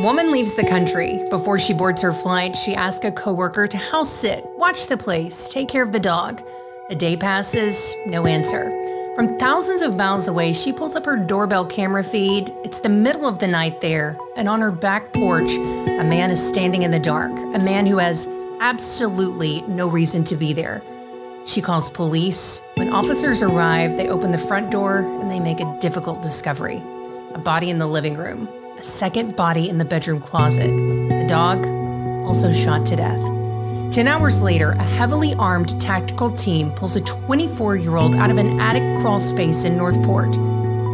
woman leaves the country. Before she boards her flight, she asks a coworker to house sit, watch the place, take care of the dog. A day passes, no answer. From thousands of miles away, she pulls up her doorbell camera feed. It's the middle of the night there, and on her back porch, a man is standing in the dark, a man who has absolutely no reason to be there. She calls police. When officers arrive, they open the front door and they make a difficult discovery. A body in the living room, a second body in the bedroom closet. The dog also shot to death. 10 hours later, a heavily armed tactical team pulls a 24-year-old out of an attic crawl space in Northport.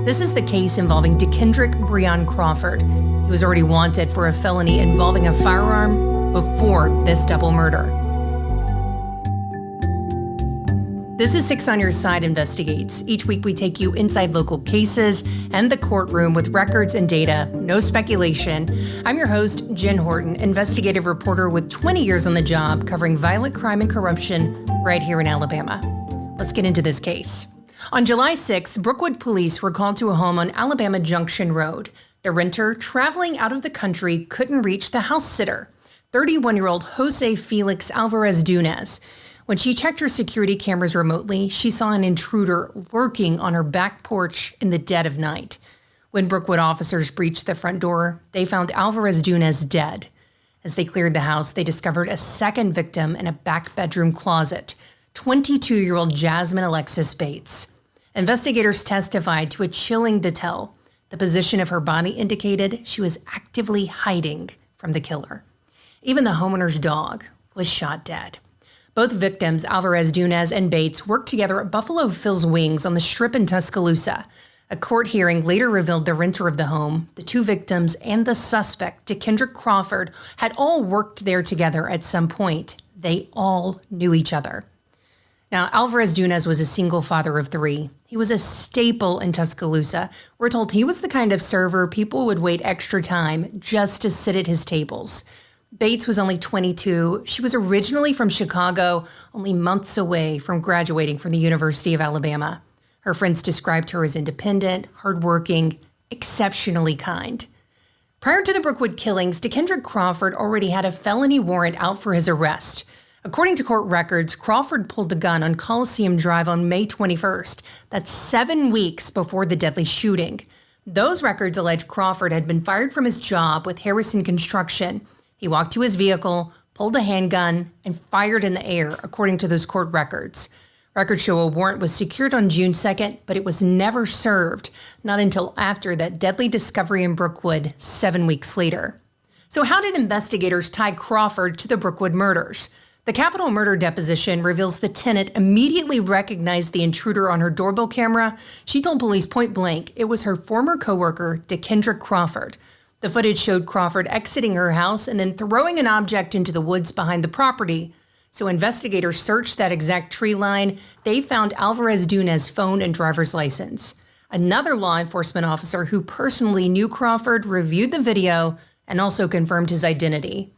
This is the case involving DeKendrick Breon Crawford. He was already wanted for a felony involving a firearm before this double murder. This is 6 on Your Side Investigates. Each week we take you inside local cases and the courtroom with records and data, no speculation. I'm your host, Jen Horton, investigative reporter with 20 years on the job covering violent crime and corruption right here in Alabama. Let's get into this case. On July 6th, Brookwood police were called to a home on Alabama Junction Road. The renter, traveling out of the country, couldn't reach the house sitter, 31-year-old Jose Felix Alvarez Dunez. When she checked her security cameras remotely, she saw an intruder lurking on her back porch in the dead of night. When Brookwood officers breached the front door, they found Alvarez Dunez dead. As they cleared the house, they discovered a second victim in a back bedroom closet, 22-year-old Jasmine Alexis Bates. Investigators testified to a chilling detail. The position of her body indicated she was actively hiding from the killer. Even the homeowner's dog was shot dead. Both victims, Alvarez Dunez and Bates, worked together at Buffalo Phil's Wings on the Strip in Tuscaloosa. A court hearing later revealed the renter of the home, the two victims, and the suspect, DeKendrick Crawford, had all worked there together at some point. They all knew each other. Now, Alvarez Dunez was a single father of 3. He was a staple in Tuscaloosa. We're told he was the kind of server people would wait extra time just to sit at his tables. Bates was only 22. She was originally from Chicago, only months away from graduating from the University of Alabama. Her friends described her as independent, hardworking, exceptionally kind. Prior to the Brookwood killings, DeKendrick Crawford already had a felony warrant out for his arrest. According to court records, Crawford pulled the gun on Coliseum Drive on May 21st. That's 7 weeks before the deadly shooting. Those records allege Crawford had been fired from his job with Harrison Construction. He walked to his vehicle, pulled a handgun, and fired in the air, according to those court records. Records show a warrant was secured on June 2nd, but it was never served, not until after that deadly discovery in Brookwood 7 weeks later. So how did investigators tie Crawford to the Brookwood murders? The Capitol murder deposition reveals the tenant immediately recognized the intruder on her doorbell camera. She told police point blank it was her former coworker, DeKendrick Crawford. The footage showed Crawford exiting her house and then throwing an object into the woods behind the property. So investigators searched that exact tree line. They found Alvarez Dunez's phone and driver's license. Another law enforcement officer who personally knew Crawford reviewed the video and also confirmed his identity.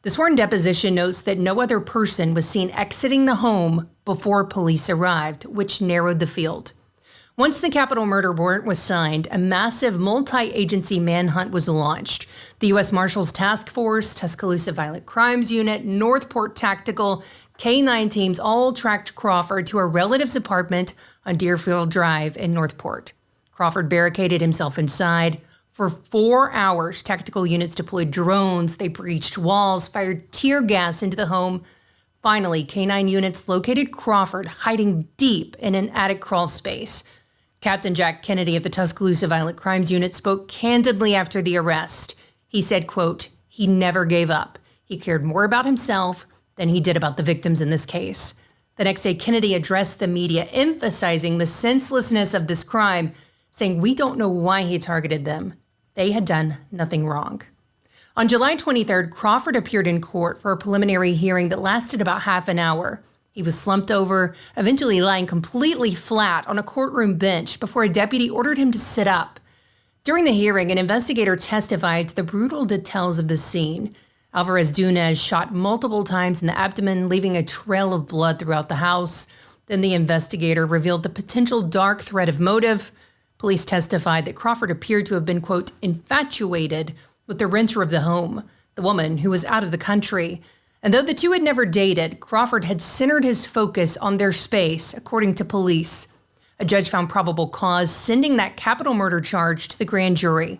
The sworn deposition notes that no other person was seen exiting the home before police arrived, which narrowed the field. Once the Capitol murder warrant was signed, a massive multi-agency manhunt was launched. The U.S. Marshals Task Force, Tuscaloosa Violent Crimes Unit, Northport Tactical, K-9 teams all tracked Crawford to a relative's apartment on Deerfield Drive in Northport. Crawford barricaded himself inside. For 4 hours, tactical units deployed drones, they breached walls, fired tear gas into the home. Finally, K-9 units located Crawford hiding deep in an attic crawl space. Captain Jack Kennedy of the Tuscaloosa Violent Crimes Unit spoke candidly after the arrest. He said, quote, "He never gave up. He cared more about himself than he did about the victims in this case." The next day, Kennedy addressed the media, emphasizing the senselessness of this crime, saying, "We don't know why he targeted them. They had done nothing wrong." On July 23rd, Crawford appeared in court for a preliminary hearing that lasted about half an hour. He was slumped over, eventually lying completely flat on a courtroom bench before a deputy ordered him to sit up. During the hearing, an investigator testified to the brutal details of the scene. Alvarez Dunez shot multiple times in the abdomen, leaving a trail of blood throughout the house. Then the investigator revealed the potential dark thread of motive. Police testified that Crawford appeared to have been, quote, infatuated with the renter of the home, the woman who was out of the country. And though the two had never dated, Crawford had centered his focus on their space, according to police. A judge found probable cause, sending that capital murder charge to the grand jury.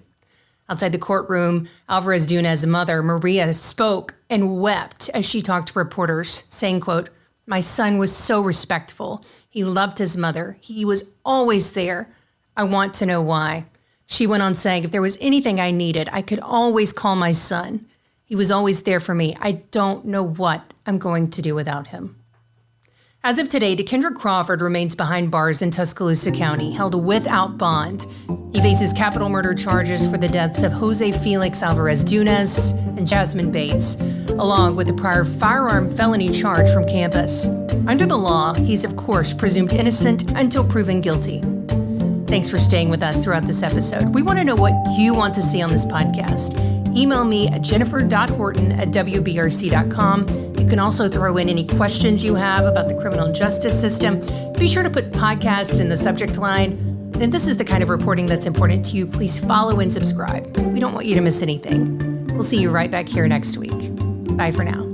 Outside the courtroom, Alvarez-Dunez's mother, Maria, spoke and wept as she talked to reporters, saying, quote, "My son was so respectful. He loved his mother. He was always there. I want to know why." She went on saying, "If there was anything I needed, I could always call my son. He was always there for me. I don't know what I'm going to do without him." As of today, Dekendra Crawford remains behind bars in Tuscaloosa County, held without bond. He faces capital murder charges for the deaths of Jose Felix Alvarez-Dunez and Jasmine Bates, along with a prior firearm felony charge from campus. Under the law, he's of course presumed innocent until proven guilty. Thanks for staying with us throughout this episode. We want to know what you want to see on this podcast. Email me at jennifer.horton@wbrc.com. You can also throw in any questions you have about the criminal justice system. Be sure to put podcast in the subject line. And if this is the kind of reporting that's important to you, please follow and subscribe. We don't want you to miss anything. We'll see you right back here next week. Bye for now.